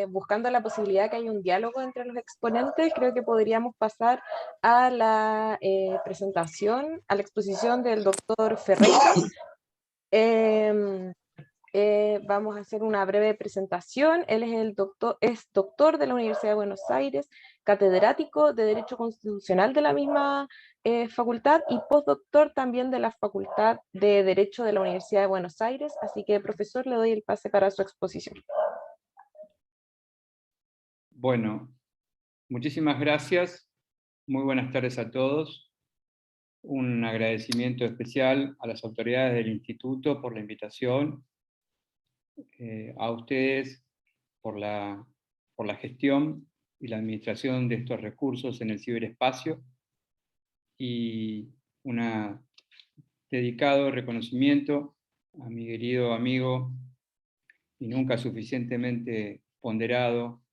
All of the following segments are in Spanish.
buscando la posibilidad que haya un diálogo entre los exponentes, creo que podríamos pasar a la presentación, a la exposición del doctor Ferreira. Vamos a hacer una breve presentación. Él es doctor de la Universidad de Buenos Aires, catedrático de Derecho Constitucional de la misma facultad y postdoctor también de la Facultad de Derecho de la Universidad de Buenos Aires. Así que, profesor, le doy el pase para su exposición. Bueno, muchísimas gracias. Muy buenas tardes a todos. Un agradecimiento especial a las autoridades del Instituto por la invitación, a ustedes por la gestión y la administración de estos recursos en el ciberespacio, y un dedicado reconocimiento a mi querido amigo y nunca suficientemente ponderado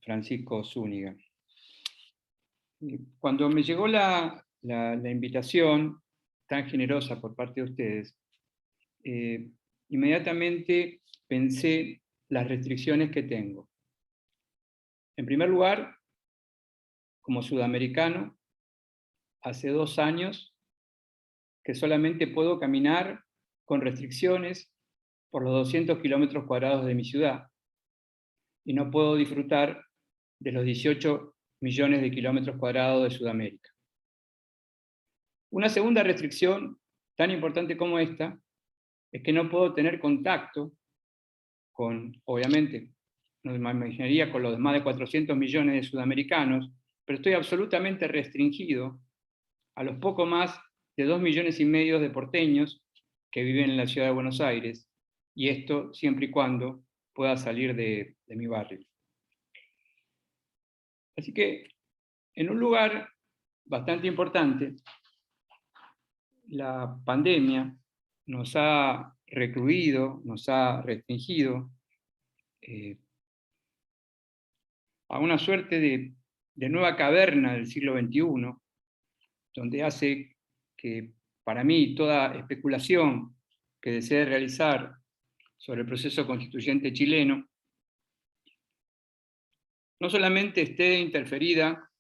Francisco Zúñiga. Cuando me llegó la invitación tan generosa por parte de ustedes, inmediatamente pensé las restricciones que tengo. En primer lugar, como sudamericano, hace 2 años que solamente puedo caminar con restricciones por los 200 kilómetros cuadrados de mi ciudad, y no puedo disfrutar de los 18 millones de kilómetros cuadrados de Sudamérica. Una segunda restricción, tan importante como esta, es que no puedo tener contacto con, obviamente, no me imaginaría con los más de 400 millones de sudamericanos, pero estoy absolutamente restringido a los poco más de 2,5 millones de porteños que viven en la ciudad de Buenos Aires, y esto siempre y cuando pueda salir de mi barrio. Así que, en un lugar bastante importante, la pandemia nos ha recluido, nos ha restringido a una suerte de nueva caverna del siglo XXI, donde hace que, para mí, toda especulación que desee realizar sobre el proceso constituyente chileno no solamente esté interferida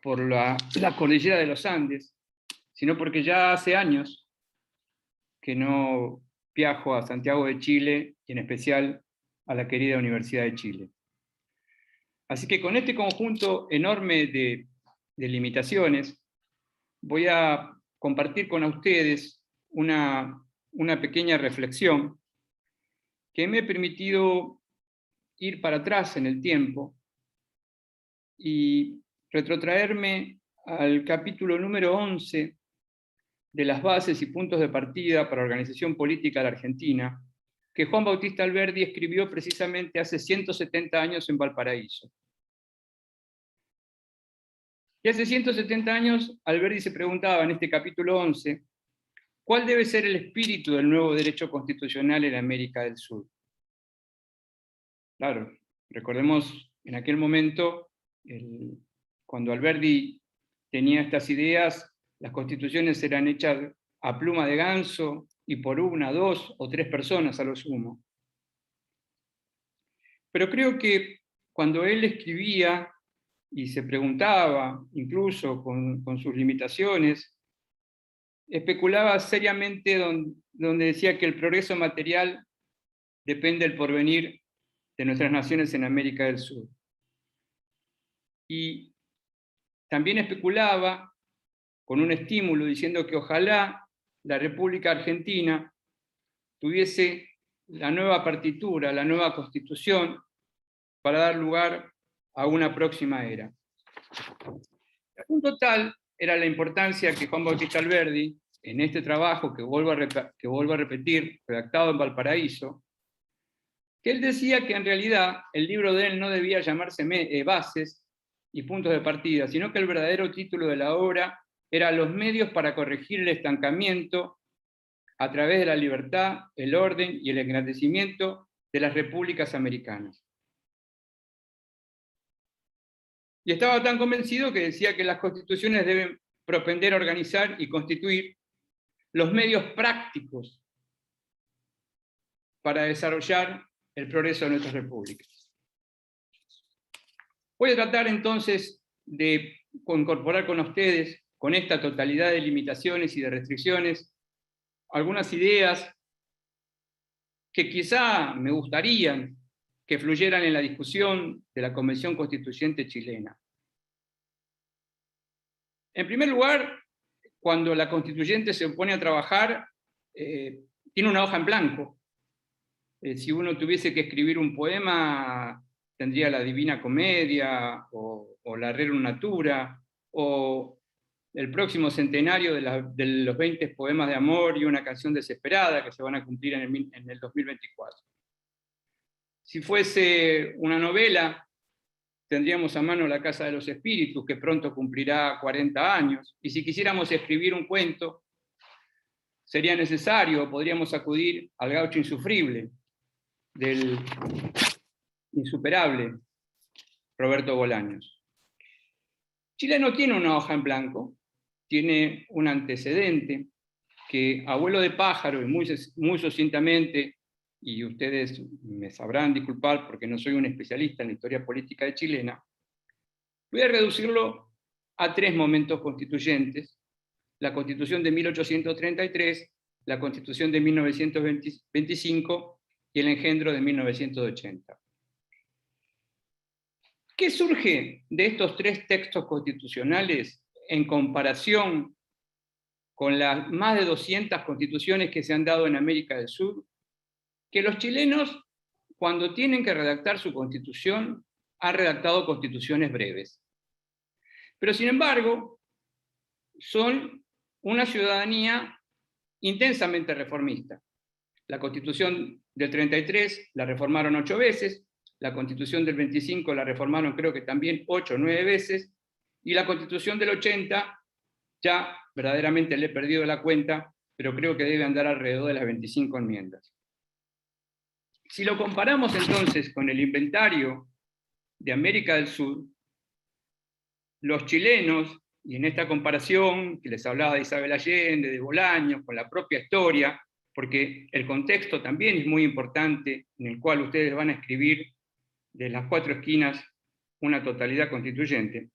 por la cordillera de los Andes, sino porque ya hace años que no viajo a Santiago de Chile, y en especial a la querida Universidad de Chile. Así que con este conjunto enorme de limitaciones, voy a compartir con ustedes una pequeña reflexión que me ha permitido ir para atrás en el tiempo y retrotraerme al capítulo número 11 de las bases y puntos de partida para la organización política de la Argentina, que Juan Bautista Alberdi escribió precisamente hace 170 años en Valparaíso. Y hace 170 años Alberdi se preguntaba en este capítulo 11, ¿cuál debe ser el espíritu del nuevo derecho constitucional en América del Sur? Claro, recordemos en aquel momento, cuando Alberdi tenía estas ideas, las constituciones eran hechas a pluma de ganso y por 1, 2 o 3 personas a lo sumo. Pero creo que cuando él escribía y se preguntaba, incluso con sus limitaciones, especulaba seriamente donde decía que el progreso material depende del porvenir de nuestras naciones en América del Sur. Y también especulaba con un estímulo diciendo que ojalá la República Argentina tuviese la nueva partitura, la nueva constitución, para dar lugar a una próxima era. El punto tal era la importancia que Juan Bautista Alberdi, en este trabajo que vuelvo a repetir, redactado en Valparaíso, que él decía que en realidad el libro de él no debía llamarse Bases y Puntos de Partida, sino que el verdadero título de la obra era Los medios para corregir el estancamiento a través de la libertad, el orden y el engrandecimiento de las repúblicas americanas. Y estaba tan convencido que decía que las constituciones deben propender a organizar y constituir los medios prácticos para desarrollar el progreso de nuestras repúblicas. Voy a tratar entonces de incorporar con ustedes, con esta totalidad de limitaciones y de restricciones, algunas ideas que quizá me gustarían que fluyeran en la discusión de la Convención Constituyente chilena. En primer lugar, cuando la constituyente se pone a trabajar, tiene una hoja en blanco. Si uno tuviese que escribir un poema, tendría la Divina Comedia, o la Rerum Natura, o el próximo centenario de los 20 poemas de amor y una canción desesperada que se van a cumplir en el 2024. Si fuese una novela, tendríamos a mano La Casa de los Espíritus, que pronto cumplirá 40 años, y si quisiéramos escribir un cuento, sería necesario, podríamos acudir al Gaucho Insufrible, del insuperable Roberto Bolaños. Chile no tiene una hoja en blanco, tiene un antecedente que, abuelo de pájaro, y muy sucintamente, y ustedes me sabrán disculpar porque no soy un especialista en la historia política de chilena, voy a reducirlo a 3 momentos constituyentes: la Constitución de 1833, la Constitución de 1925 y el engendro de 1980. ¿Qué surge de estos 3 textos constitucionales en comparación con las más de 200 constituciones que se han dado en América del Sur? Que los chilenos, cuando tienen que redactar su constitución, han redactado constituciones breves. Pero sin embargo, son una ciudadanía intensamente reformista. La Constitución del 33 la reformaron 8 veces, la Constitución del 25 la reformaron creo que también 8 o 9 veces, y la Constitución del 80 ya verdaderamente le he perdido la cuenta, pero creo que debe andar alrededor de las 25 enmiendas. Si lo comparamos entonces con el inventario de América del Sur, los chilenos, y en esta comparación que les hablaba de Isabel Allende, de Bolaños, con la propia historia, porque el contexto también es muy importante, en el cual ustedes van a escribir de las 4 esquinas una totalidad constituyente,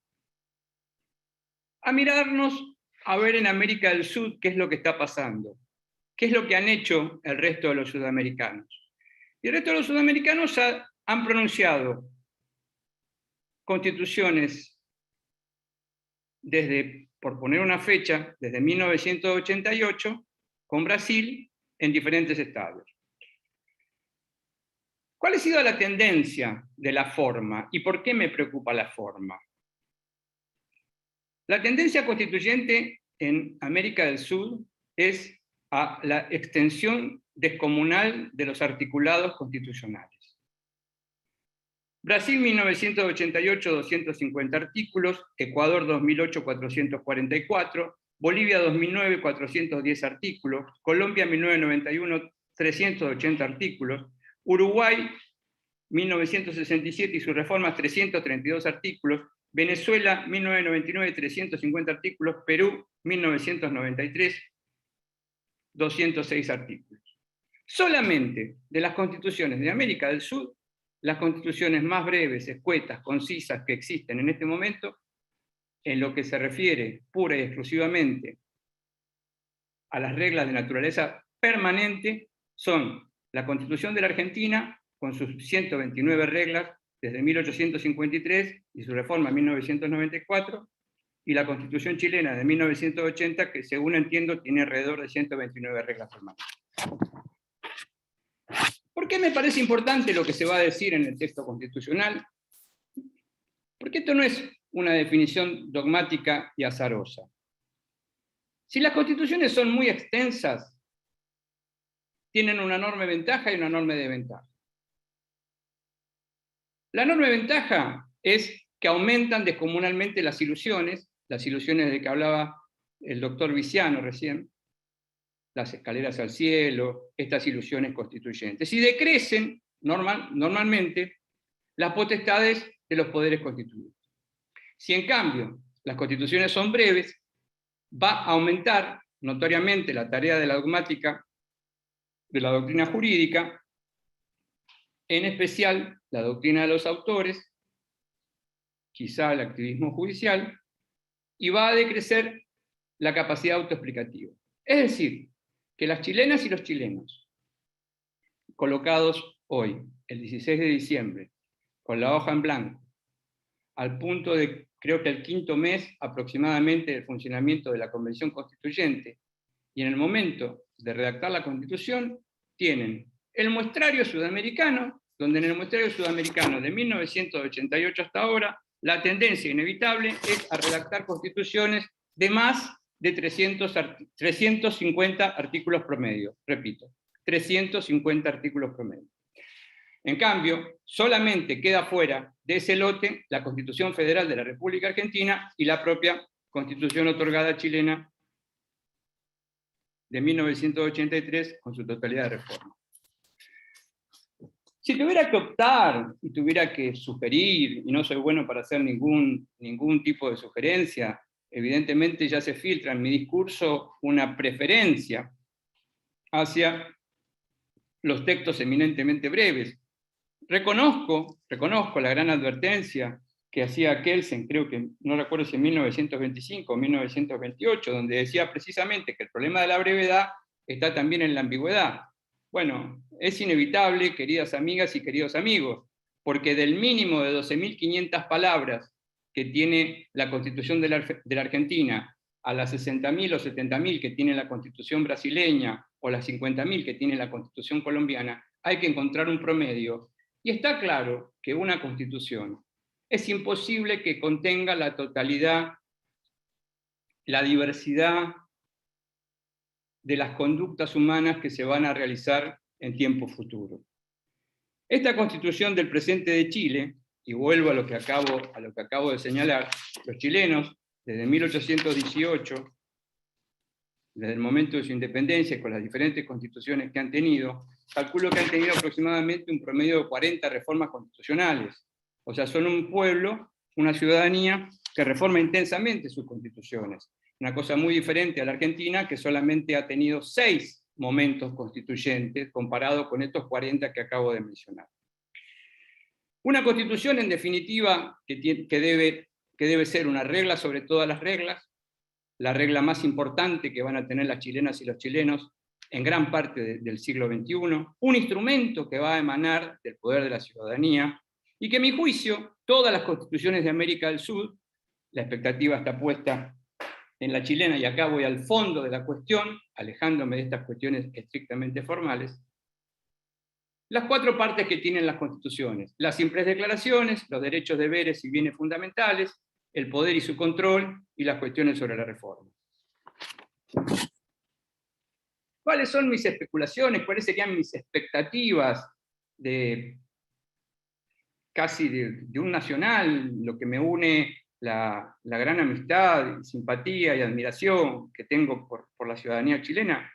a mirarnos a ver en América del Sur qué es lo que está pasando, qué es lo que han hecho el resto de los sudamericanos. Y el resto de los sudamericanos han pronunciado constituciones desde, por poner una fecha, desde 1988, con Brasil en diferentes estados. ¿Cuál ha sido la tendencia de la forma y por qué me preocupa la forma? La tendencia constituyente en América del Sur es a la extensión descomunal de los articulados constitucionales. Brasil 1988, 250 artículos, Ecuador 2008, 444, Bolivia 2009, 410 artículos, Colombia 1991, 380 artículos, Uruguay 1967 y sus reformas 332 artículos, Venezuela 1999, 350 artículos, Perú 1993, 206 artículos. Solamente de las constituciones de América del Sur, las constituciones más breves, escuetas, concisas que existen en este momento, en lo que se refiere pura y exclusivamente a las reglas de naturaleza permanente, son la Constitución de la Argentina, con sus 129 reglas desde 1853 y su reforma en 1994, y la Constitución chilena de 1980, que según entiendo tiene alrededor de 129 reglas permanentes. ¿Por qué me parece importante lo que se va a decir en el texto constitucional? Porque esto no es una definición dogmática y azarosa. Si las constituciones son muy extensas, tienen una enorme ventaja y una enorme desventaja. La enorme ventaja es que aumentan descomunalmente las ilusiones de que hablaba el doctor Viciano recién, las escaleras al cielo, estas ilusiones constituyentes, y decrecen normalmente las potestades de los poderes constituyentes. Si en cambio las constituciones son breves, va a aumentar notoriamente la tarea de la dogmática, de la doctrina jurídica, en especial la doctrina de los autores, quizá el activismo judicial, y va a decrecer la capacidad autoexplicativa. Es decir, que las chilenas y los chilenos, colocados hoy, el 16 de diciembre, con la hoja en blanco, al punto de, creo que el 5º mes aproximadamente del funcionamiento de la Convención Constituyente, y en el momento de redactar la Constitución, tienen el muestrario sudamericano, donde en el muestrario sudamericano de 1988 hasta ahora, la tendencia inevitable es a redactar constituciones de más de 350 artículos promedio. Repito, 350 artículos promedio. En cambio, solamente queda fuera de ese lote la Constitución Federal de la República Argentina y la propia Constitución otorgada chilena de 1983 con su totalidad de reforma. Si tuviera que optar y tuviera que sugerir, y no soy bueno para hacer ningún tipo de sugerencia, evidentemente ya se filtra en mi discurso una preferencia hacia los textos eminentemente breves. Reconozco la gran advertencia que hacía Kelsen, creo que, no recuerdo si en 1925 o 1928, donde decía precisamente que el problema de la brevedad está también en la ambigüedad. Bueno, es inevitable, queridas amigas y queridos amigos, porque del mínimo de 12.500 palabras que tiene la Constitución de la Argentina, a las 60.000 o 70.000 que tiene la Constitución brasileña, o las 50.000 que tiene la Constitución colombiana, hay que encontrar un promedio. Y está claro que una Constitución es imposible que contenga la totalidad, la diversidad de las conductas humanas que se van a realizar en tiempo futuro. Esta Constitución del presente de Chile, y vuelvo a lo que acabo de señalar, los chilenos, desde 1818, desde el momento de su independencia, con las diferentes constituciones que han tenido, calculo que han tenido aproximadamente un promedio de 40 reformas constitucionales. O sea, son un pueblo, una ciudadanía que reforma intensamente sus constituciones. Una cosa muy diferente a la Argentina, que solamente ha tenido 6 momentos constituyentes, comparado con estos 40 que acabo de mencionar. Una constitución, en definitiva, que debe ser una regla sobre todas las reglas, la regla más importante que van a tener las chilenas y los chilenos en gran parte del siglo XXI, un instrumento que va a emanar del poder de la ciudadanía, y que, a mi juicio, todas las constituciones de América del Sur, la expectativa está puesta en la chilena, y acá voy al fondo de la cuestión, alejándome de estas cuestiones estrictamente formales, las 4 partes que tienen las constituciones: las simples declaraciones, los derechos, deberes y bienes fundamentales, el poder y su control, y las cuestiones sobre la reforma. ¿Cuáles son mis especulaciones? ¿Cuáles serían mis expectativas de un nacional, lo que me une la gran amistad, simpatía y admiración que tengo por la ciudadanía chilena?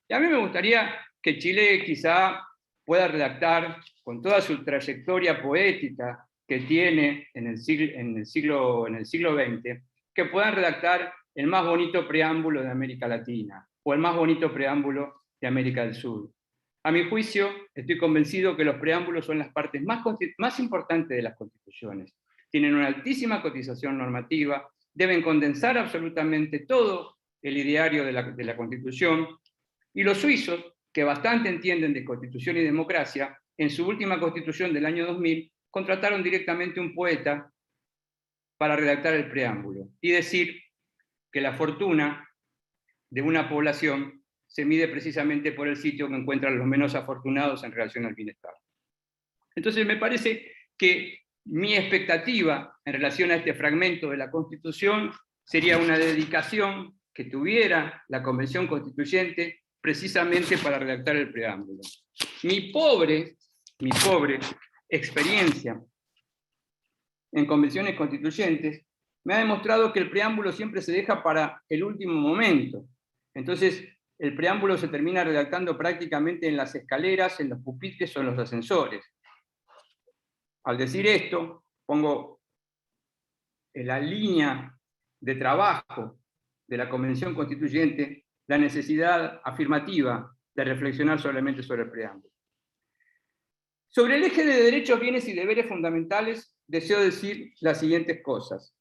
Y a mí me gustaría que Chile quizá pueda redactar, con toda su trayectoria poética que tiene en el siglo XX, que puedan redactar el más bonito preámbulo de América Latina, o el más bonito preámbulo de América del Sur. A mi juicio, estoy convencido que los preámbulos son las partes más importantes de las constituciones. Tienen una altísima cotización normativa, deben condensar absolutamente todo el ideario de la Constitución, y los suizos, que bastante entienden de constitución y democracia, en su última constitución del año 2000, contrataron directamente un poeta para redactar el preámbulo y decir que la fortuna de una población se mide precisamente por el sitio que encuentran los menos afortunados en relación al bienestar. Entonces me parece que mi expectativa en relación a este fragmento de la Constitución sería una dedicación que tuviera la Convención Constituyente precisamente para redactar el preámbulo. Mi pobre experiencia en convenciones constituyentes me ha demostrado que el preámbulo siempre se deja para el último momento. Entonces, el preámbulo se termina redactando prácticamente en las escaleras, en los pupitres o en los ascensores. Al decir esto, pongo en la línea de trabajo de la Convención Constituyente la necesidad afirmativa de reflexionar solamente sobre el preámbulo. Sobre el eje de derechos, bienes y deberes fundamentales, deseo decir las siguientes cosas.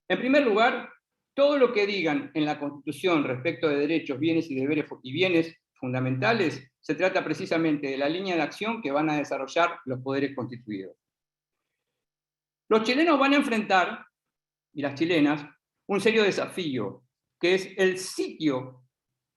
En primer lugar, todo lo que digan en la Constitución respecto de derechos, bienes y deberes y bienes fundamentales, se trata precisamente de la línea de acción que van a desarrollar los poderes constituidos. Los chilenos van a enfrentar, y las chilenas, un serio desafío, que es el sitio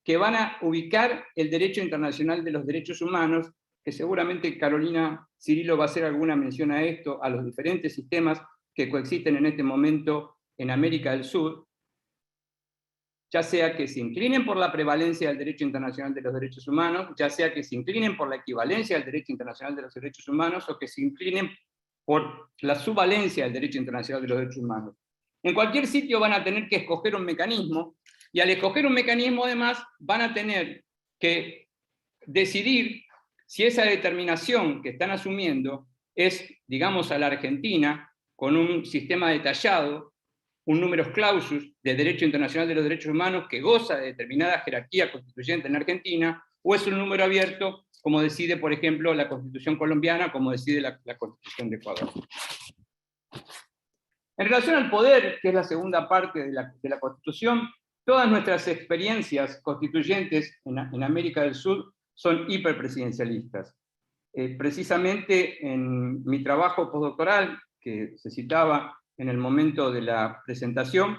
que van a ubicar el derecho internacional de los derechos humanos, que seguramente Carolina Cirilo va a hacer alguna mención a esto, a los diferentes sistemas que coexisten en este momento en América del Sur, ya sea que se inclinen por la prevalencia del derecho internacional de los derechos humanos, ya sea que se inclinen por la equivalencia del derecho internacional de los derechos humanos, o que se inclinen por la subvalencia del derecho internacional de los derechos humanos. En cualquier sitio van a tener que escoger un mecanismo, y al escoger un mecanismo además van a tener que decidir si esa determinación que están asumiendo es, digamos, a la Argentina, con un sistema detallado, un numerus clausus de derecho internacional de los derechos humanos que goza de determinada jerarquía constituyente en Argentina, o es un número abierto, como decide, por ejemplo, la Constitución colombiana, como decide la Constitución de Ecuador. En relación al poder, que es la segunda parte de la Constitución, todas nuestras experiencias constituyentes en América del Sur son hiperpresidencialistas. Precisamente en mi trabajo postdoctoral, que se citaba en el momento de la presentación,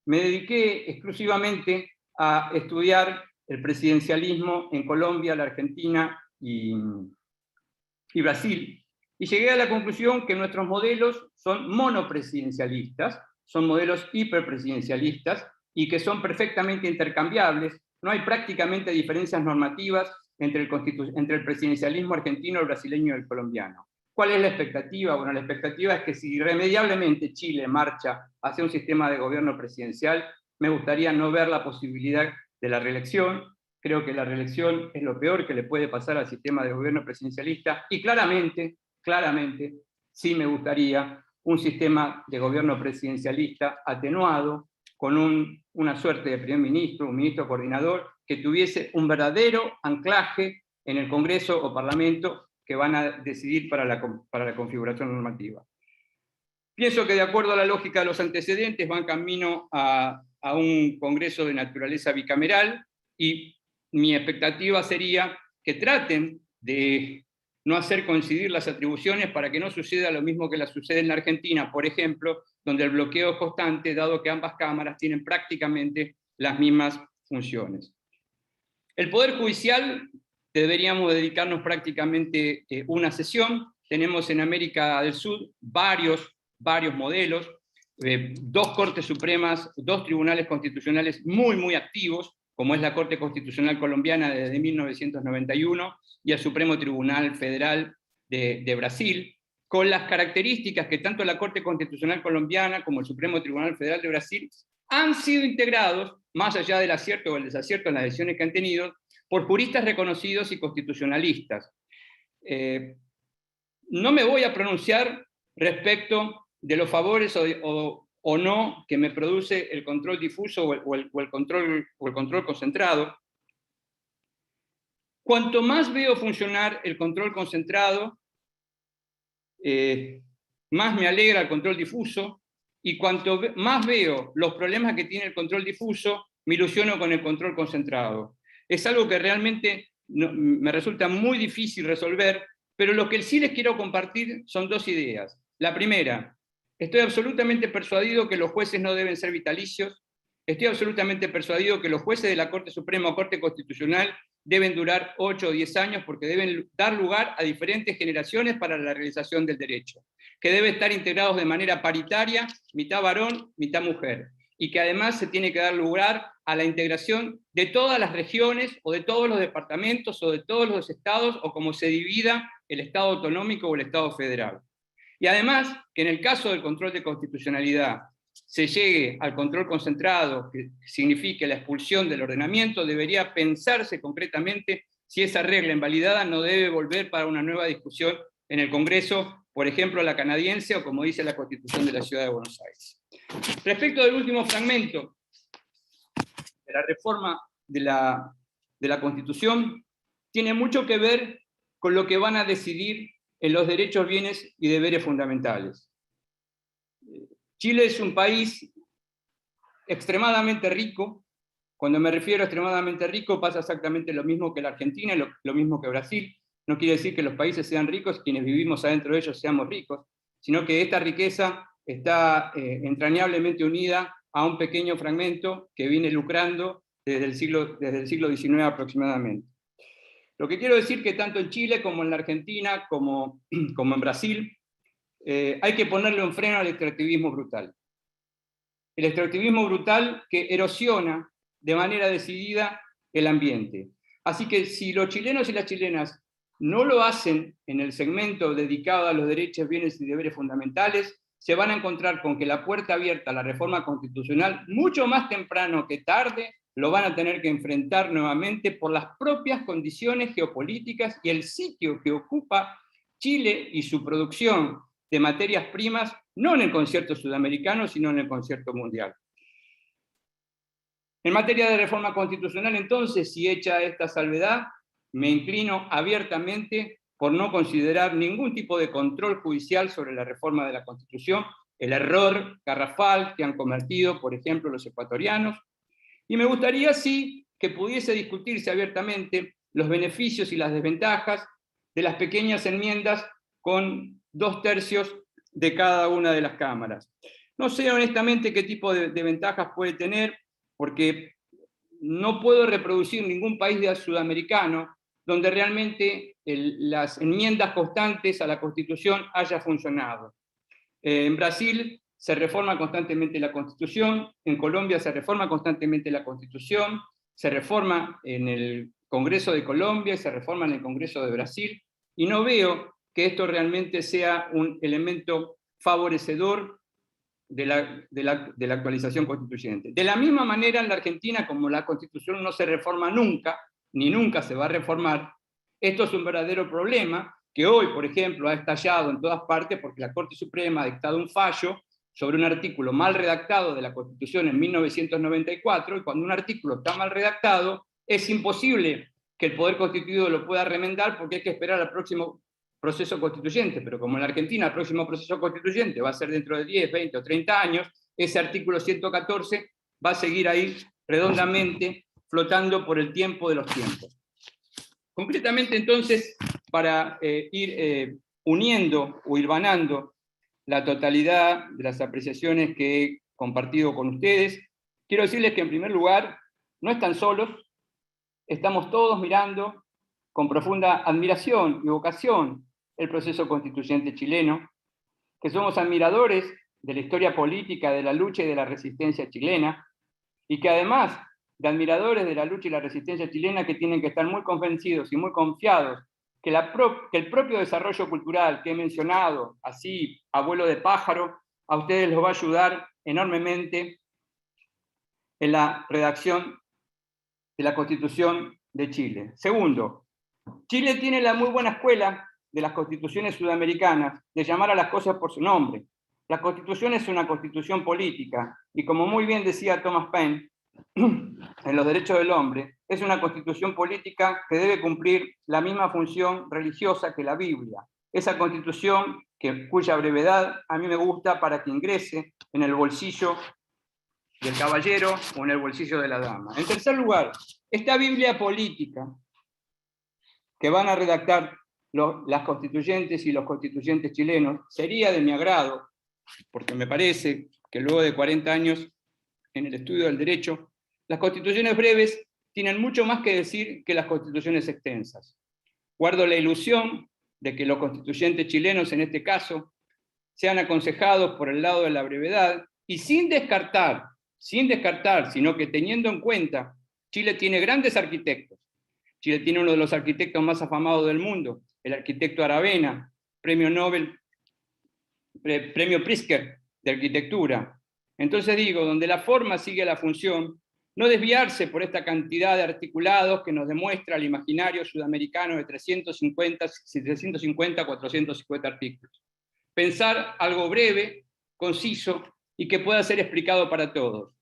me dediqué exclusivamente a estudiar el presidencialismo en Colombia, la Argentina y Brasil, y llegué a la conclusión que nuestros modelos son monopresidencialistas, son modelos hiperpresidencialistas, y que son perfectamente intercambiables. No hay prácticamente diferencias normativas entre el presidencialismo argentino, el brasileño y el colombiano. ¿Cuál es la expectativa? Bueno, la expectativa es que si irremediablemente Chile marcha hacia un sistema de gobierno presidencial, me gustaría no ver la posibilidad de la reelección. Creo que la reelección es lo peor que le puede pasar al sistema de gobierno presidencialista, y claramente, sí me gustaría un sistema de gobierno presidencialista atenuado, con una suerte de primer ministro, un ministro coordinador, que tuviese un verdadero anclaje en el Congreso o Parlamento que van a decidir para la configuración normativa. Pienso que, de acuerdo a la lógica de los antecedentes, van camino a un Congreso de naturaleza bicameral, y mi expectativa sería que traten de no hacer coincidir las atribuciones para que no suceda lo mismo que sucede en la Argentina, por ejemplo, donde el bloqueo es constante, dado que ambas cámaras tienen prácticamente las mismas funciones. El Poder Judicial, deberíamos dedicarnos prácticamente una sesión. Tenemos en América del Sur varios modelos, dos Cortes Supremas, dos tribunales constitucionales muy activos, como es la Corte Constitucional Colombiana desde 1991 y el Supremo Tribunal Federal de Brasil, con las características que tanto la Corte Constitucional Colombiana como el Supremo Tribunal Federal de Brasil han sido integrados, más allá del acierto o el desacierto en las decisiones que han tenido, por juristas reconocidos y constitucionalistas. No me voy a pronunciar respecto de los favores o no que me produce el control difuso o el control concentrado. Cuanto más veo funcionar el control concentrado, más me alegra el control difuso, y cuanto más veo los problemas que tiene el control difuso, me ilusiono con el control concentrado. Es algo que realmente me resulta muy difícil resolver, pero lo que sí les quiero compartir son dos ideas. La primera: estoy absolutamente persuadido que los jueces no deben ser vitalicios. Estoy absolutamente persuadido que los jueces de la Corte Suprema o Corte Constitucional deben durar 8 o 10 años, porque deben dar lugar a diferentes generaciones para la realización del derecho, que deben estar integrados de manera paritaria, mitad varón, mitad mujer, y que además se tiene que dar lugar a la integración de todas las regiones, o de todos los departamentos, o de todos los estados, o como se divida el Estado autonómico o el Estado federal. Y además, que en el caso del control de constitucionalidad se llegue al control concentrado, que signifique la expulsión del ordenamiento, debería pensarse concretamente si esa regla invalidada no debe volver para una nueva discusión en el Congreso, por ejemplo la canadiense, o como dice la Constitución de la Ciudad de Buenos Aires. Respecto del último fragmento de la reforma de la Constitución, tiene mucho que ver con lo que van a decidir en los derechos, bienes y deberes fundamentales. Chile es un país extremadamente rico. Cuando me refiero a extremadamente rico, pasa exactamente lo mismo que la Argentina, lo mismo que Brasil. No quiere decir que los países sean ricos, quienes vivimos adentro de ellos seamos ricos, sino que esta riqueza está entrañablemente unida a un pequeño fragmento que viene lucrando desde el siglo XIX aproximadamente. Lo que quiero decir que tanto en Chile como en la Argentina, como en Brasil, hay que ponerle un freno al extractivismo brutal. El extractivismo brutal que erosiona de manera decidida el ambiente. Así que si los chilenos y las chilenas no lo hacen en el segmento dedicado a los derechos, bienes y deberes fundamentales, se van a encontrar con que la puerta abierta a la reforma constitucional, mucho más temprano que tarde, lo van a tener que enfrentar nuevamente por las propias condiciones geopolíticas y el sitio que ocupa Chile y su producción de materias primas, no en el concierto sudamericano, sino en el concierto mundial. En materia de reforma constitucional, entonces, si hecha esta salvedad, me inclino abiertamente por no considerar ningún tipo de control judicial sobre la reforma de la Constitución, el error garrafal que han cometido, por ejemplo, los ecuatorianos, y me gustaría, sí, que pudiese discutirse abiertamente los beneficios y las desventajas de las pequeñas enmiendas con 2/3 de cada una de las cámaras. No sé honestamente qué tipo de ventajas puede tener, porque no puedo reproducir ningún país sudamericano donde realmente las enmiendas constantes a la Constitución haya funcionado. En Brasil se reforma constantemente la Constitución, en Colombia se reforma constantemente la Constitución, se reforma en el Congreso de Colombia y se reforma en el Congreso de Brasil, y no veo que esto realmente sea un elemento favorecedor de la actualización constituyente. De la misma manera, en la Argentina, como la Constitución no se reforma nunca, ni nunca se va a reformar, esto es un verdadero problema que hoy, por ejemplo, ha estallado en todas partes porque la Corte Suprema ha dictado un fallo sobre un artículo mal redactado de la Constitución en 1994, y cuando un artículo está mal redactado, es imposible que el Poder Constituido lo pueda remendar porque hay que esperar al próximo proceso constituyente, pero como en la Argentina el próximo proceso constituyente va a ser dentro de 10, 20 o 30 años, ese artículo 114 va a seguir ahí redondamente flotando por el tiempo de los tiempos. Concretamente, entonces, para ir uniendo o hilvanando la totalidad de las apreciaciones que he compartido con ustedes, quiero decirles que, en primer lugar, no están solos, estamos todos mirando con profunda admiración y vocación el proceso constituyente chileno, que somos admiradores de la historia política, de la lucha y de la resistencia chilena, y que además de admiradores de la lucha y la resistencia chilena, que tienen que estar muy convencidos y muy confiados que el propio desarrollo cultural que he mencionado, así, abuelo de pájaro, a ustedes los va a ayudar enormemente en la redacción de la Constitución de Chile. Segundo, Chile tiene la muy buena escuela de las constituciones sudamericanas de llamar a las cosas por su nombre. La Constitución es una constitución política, y como muy bien decía Thomas Paine, en Los Derechos del Hombre, es una constitución política que debe cumplir la misma función religiosa que la Biblia. Esa constitución cuya brevedad a mí me gusta para que ingrese en el bolsillo del caballero o en el bolsillo de la dama. En tercer lugar, esta Biblia política que van a redactar las constituyentes y los constituyentes chilenos sería de mi agrado, porque me parece que luego de 40 años en el estudio del derecho, las constituciones breves tienen mucho más que decir que las constituciones extensas. Guardo la ilusión de que los constituyentes chilenos, en este caso, sean aconsejados por el lado de la brevedad, y sin descartar, sino que teniendo en cuenta, Chile tiene grandes arquitectos. Chile tiene uno de los arquitectos más afamados del mundo, el arquitecto Aravena, premio Nobel, premio Pritzker de arquitectura. Entonces digo, donde la forma sigue la función, no desviarse por esta cantidad de articulados que nos demuestra el imaginario sudamericano de 350 a 450 artículos. Pensar algo breve, conciso y que pueda ser explicado para todos.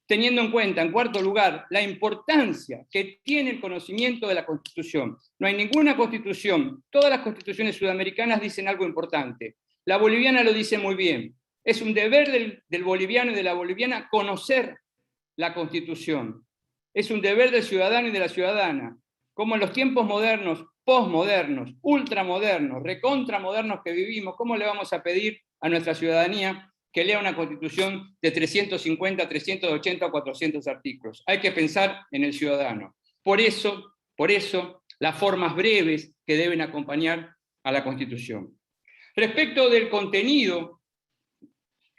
teniendo en cuenta, en cuarto lugar, la importancia que tiene el conocimiento de la Constitución. No hay ninguna constitución, todas las constituciones sudamericanas dicen algo importante. La boliviana lo dice muy bien. Es un deber del boliviano y de la boliviana conocer la Constitución. Es un deber del ciudadano y de la ciudadana. Como en los tiempos modernos, posmodernos, ultramodernos, recontramodernos que vivimos, ¿cómo le vamos a pedir a nuestra ciudadanía que lea una Constitución de 350, 380 o 400 artículos? Hay que pensar en el ciudadano. Por eso, las formas breves que deben acompañar a la Constitución. Respecto del contenido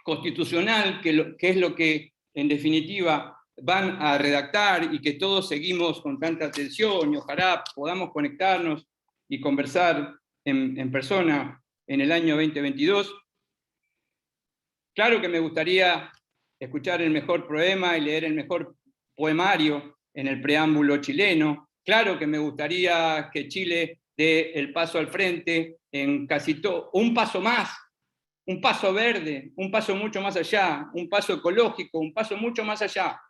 constitucional, que es lo que en definitiva van a redactar y que todos seguimos con tanta atención y ojalá podamos conectarnos y conversar en persona en el año 2022, claro que me gustaría escuchar el mejor poema y leer el mejor poemario en el preámbulo chileno. Claro que me gustaría que Chile dé el paso al frente en casi todo, un paso más, un paso verde, un paso mucho más allá, un paso ecológico, un paso mucho más allá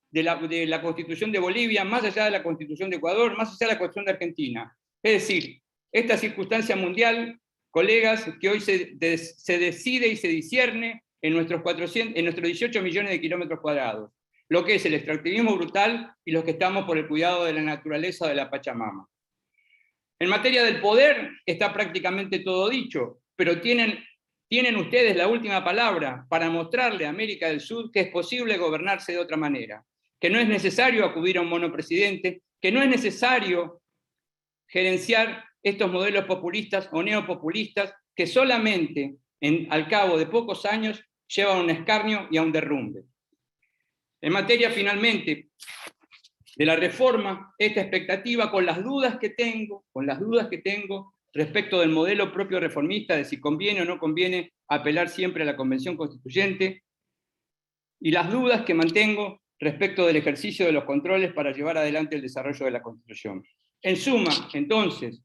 de la Constitución de Bolivia, más allá de la Constitución de Ecuador, más allá de la Constitución de Argentina. Es decir, esta circunstancia mundial, colegas, que hoy se decide y se discierne en nuestros 18 millones de kilómetros cuadrados, lo que es el extractivismo brutal y los que estamos por el cuidado de la naturaleza de la Pachamama. En materia del poder está prácticamente todo dicho, pero tienen ustedes la última palabra para mostrarle a América del Sur que es posible gobernarse de otra manera, que no es necesario acudir a un monopresidente, que no es necesario gerenciar estos modelos populistas o neopopulistas que solamente al cabo de pocos años llevan a un escarnio y a un derrumbe. En materia, finalmente, de la reforma, esta expectativa, con las dudas que tengo respecto del modelo propio reformista, de si conviene o no conviene apelar siempre a la Convención Constituyente, y las dudas que mantengo respecto del ejercicio de los controles para llevar adelante el desarrollo de la Constitución. En suma, entonces,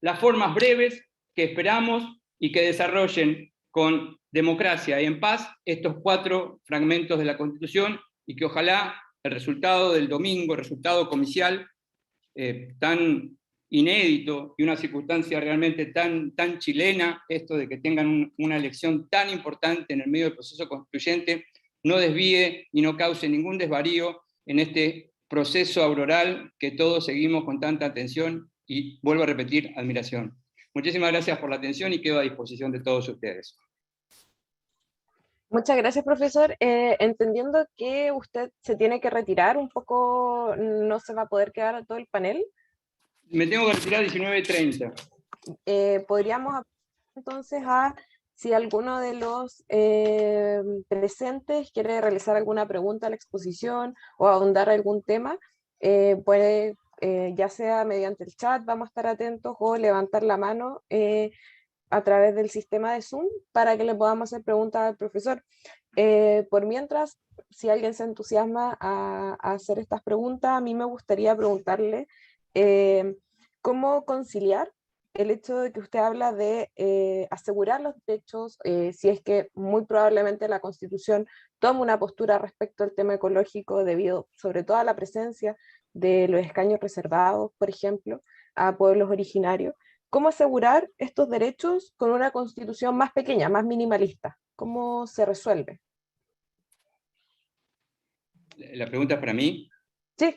las formas breves que esperamos y que desarrollen con democracia y en paz estos 4 fragmentos de la Constitución, y que ojalá el resultado del domingo, el resultado comicial, tan inédito y una circunstancia realmente tan chilena, esto de que tengan una elección tan importante en el medio del proceso constituyente, no desvíe y no cause ningún desvarío en este proceso auroral que todos seguimos con tanta atención y, vuelvo a repetir, admiración. Muchísimas gracias por la atención y quedo a disposición de todos ustedes. Muchas gracias, profesor. Entendiendo que usted se tiene que retirar un poco, no se va a poder quedar a todo el panel. Me tengo que retirar a 19:30. Podríamos entonces si alguno de los presentes quiere realizar alguna pregunta a la exposición o ahondar algún tema, puede, ya sea mediante el chat, vamos a estar atentos, o levantar la mano a través del sistema de Zoom para que le podamos hacer preguntas al profesor. Por mientras, si alguien se entusiasma a hacer estas preguntas, a mí me gustaría preguntarle cómo conciliar el hecho de que usted habla de asegurar los derechos, si es que muy probablemente la Constitución toma una postura respecto al tema ecológico debido sobre todo a la presencia de los escaños reservados, por ejemplo, a pueblos originarios. ¿Cómo asegurar estos derechos con una Constitución más pequeña, más minimalista? ¿Cómo se resuelve? ¿La pregunta es para mí? Sí.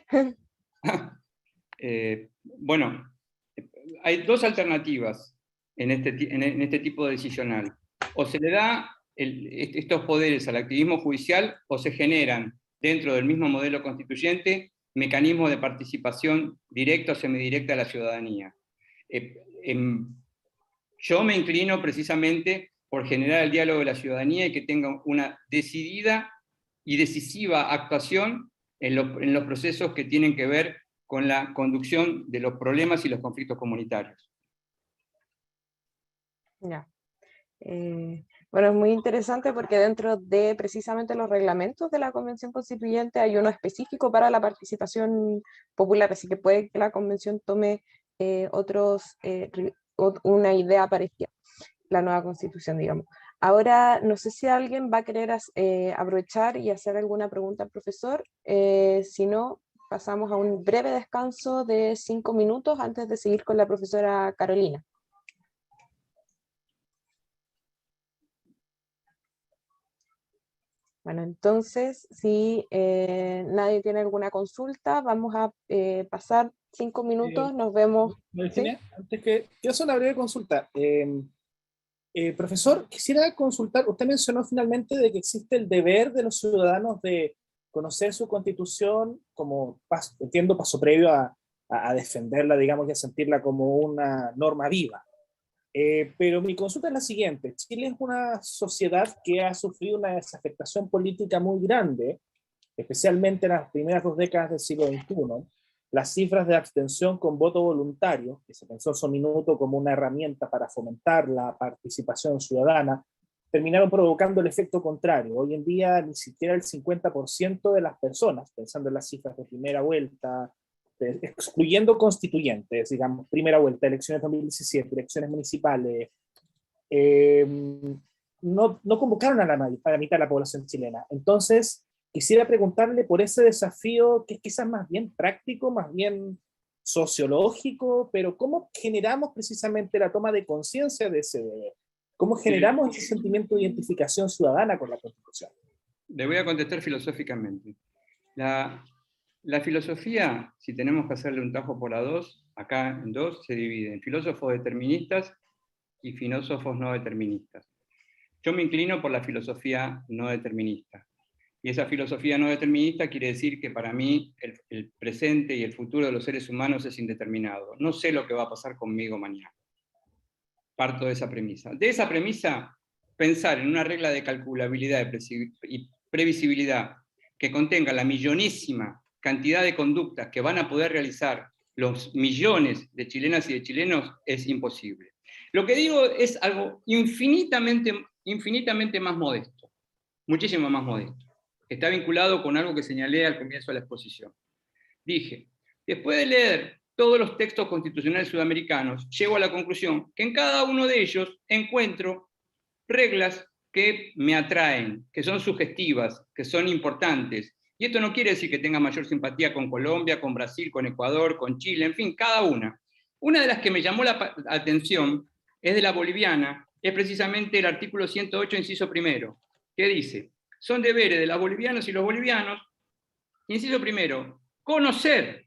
Bueno, hay 2 alternativas en este tipo decisional. O se le da estos poderes al activismo judicial, o se generan dentro del mismo modelo constituyente mecanismos de participación directa o semidirecta de la ciudadanía. Yo me inclino precisamente por generar el diálogo de la ciudadanía y que tenga una decidida y decisiva actuación en los procesos que tienen que ver con la conducción de los problemas y los conflictos comunitarios. Ya. Bueno, es muy interesante porque dentro de precisamente los reglamentos de la Convención Constituyente hay uno específico para la participación popular, así que puede que la Convención tome una idea parecida, la nueva Constitución, digamos. Ahora, no sé si alguien va a querer aprovechar y hacer alguna pregunta al profesor. Si no, pasamos a un breve descanso de 5 minutos antes de seguir con la profesora Carolina. Bueno, entonces, si nadie tiene alguna consulta, vamos a pasar 5 minutos, nos vemos. Virginia, ¿Sí? antes que quiero hacer una breve consulta. Profesor, quisiera consultar, usted mencionó finalmente de que existe el deber de los ciudadanos de conocer su constitución como, entiendo, paso previo a defenderla, digamos, y a sentirla como una norma viva. Pero mi consulta es la siguiente. Chile es una sociedad que ha sufrido una desafectación política muy grande, especialmente en las primeras 2 décadas del siglo XXI. Las cifras de abstención con voto voluntario, que se pensó en su minuto como una herramienta para fomentar la participación ciudadana, terminaron provocando el efecto contrario. Hoy en día ni siquiera el 50% de las personas, pensando en las cifras de primera vuelta, excluyendo constituyentes, digamos, primera vuelta, elecciones 2017, elecciones municipales, no convocaron a la mitad de la población chilena. Entonces, quisiera preguntarle por ese desafío que es quizás más bien práctico, más bien sociológico, pero ¿cómo generamos precisamente la toma de conciencia de ese deber? ¿Cómo generamos ese sentimiento de identificación ciudadana con la Constitución? Le voy a contestar filosóficamente. La filosofía, si tenemos que hacerle un tajo por a dos, acá en dos, se divide en filósofos deterministas y filósofos no deterministas. Yo me inclino por la filosofía no determinista. Y esa filosofía no determinista quiere decir que para mí el presente y el futuro de los seres humanos es indeterminado. No sé lo que va a pasar conmigo mañana. Parto de esa premisa. De esa premisa, pensar en una regla de calculabilidad y previsibilidad que contenga la millonísima cantidad de conductas que van a poder realizar los millones de chilenas y de chilenos es imposible. Lo que digo es algo infinitamente más modesto, muchísimo más modesto. Está vinculado con algo que señalé al comienzo de la exposición. Dije, después de leer todos los textos constitucionales sudamericanos, llego a la conclusión que en cada uno de ellos encuentro reglas que me atraen, que son sugestivas, que son importantes. Y esto no quiere decir que tenga mayor simpatía con Colombia, con Brasil, con Ecuador, con Chile, en fin, cada una. Una de las que me llamó la atención es de la boliviana, es precisamente el artículo 108, inciso primero, que dice, son deberes de las bolivianas y los bolivianos, inciso primero, conocer.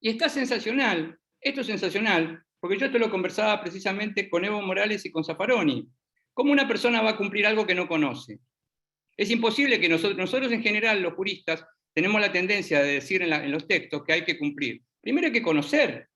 Y está sensacional, esto es sensacional, porque yo esto lo conversaba precisamente con Evo Morales y con Zaffaroni. ¿Cómo una persona va a cumplir algo que no conoce? Es imposible que nosotros en general, los juristas, tenemos la tendencia de decir en los textos que hay que cumplir. Primero hay que conocer.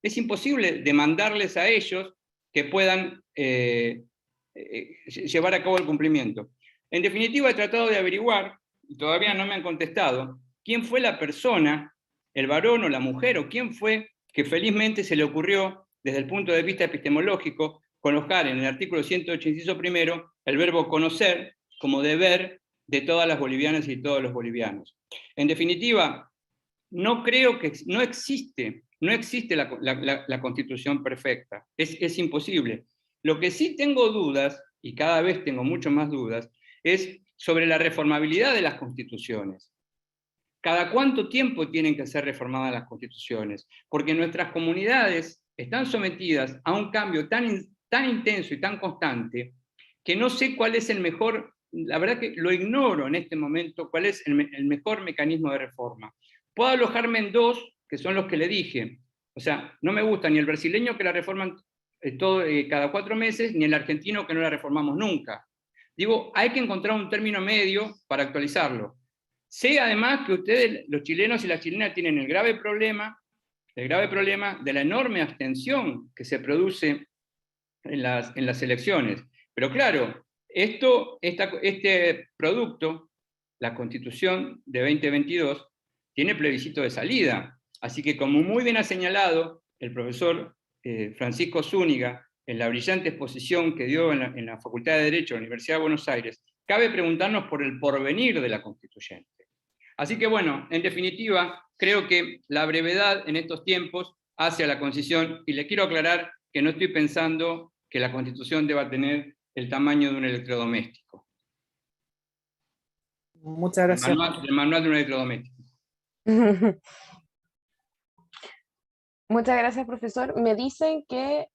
Es imposible demandarles a ellos que puedan llevar a cabo el cumplimiento. En definitiva, he tratado de averiguar, y todavía no me han contestado, quién fue la persona, el varón o la mujer, o quién fue que felizmente se le ocurrió, desde el punto de vista epistemológico, colocar en el artículo 108, inciso primero, el verbo conocer como deber de todas las bolivianas y todos los bolivianos. En definitiva, no creo que no existe la constitución perfecta, es imposible. Lo que sí tengo dudas, y cada vez tengo mucho más dudas, es sobre la reformabilidad de las constituciones. ¿Cada cuánto tiempo tienen que ser reformadas las constituciones? Porque nuestras comunidades están sometidas a un cambio tan intenso y tan constante que no sé cuál es el mejor, la verdad que lo ignoro en este momento, cuál es el mejor mecanismo de reforma. Puedo alojarme en dos, que son los que le dije. O sea, no me gusta ni el brasileño que la reforman cada 4 meses, ni el argentino que no la reformamos nunca. Digo, hay que encontrar un término medio para actualizarlo. Sé además que ustedes, los chilenos y las chilenas, tienen el grave problema de la enorme abstención que se produce en las elecciones. Pero claro, este producto, la Constitución de 2022, tiene plebiscito de salida. Así que, como muy bien ha señalado el profesor Francisco Zúñiga en la brillante exposición que dio en la Facultad de Derecho de la Universidad de Buenos Aires, cabe preguntarnos por el porvenir de la constituyente. Así que bueno, en definitiva, creo que la brevedad en estos tiempos hace a la concisión, y le quiero aclarar que no estoy pensando que la Constitución deba tener el tamaño de un electrodoméstico. Muchas gracias. El manual de un electrodoméstico. Muchas gracias, profesor. Me dicen que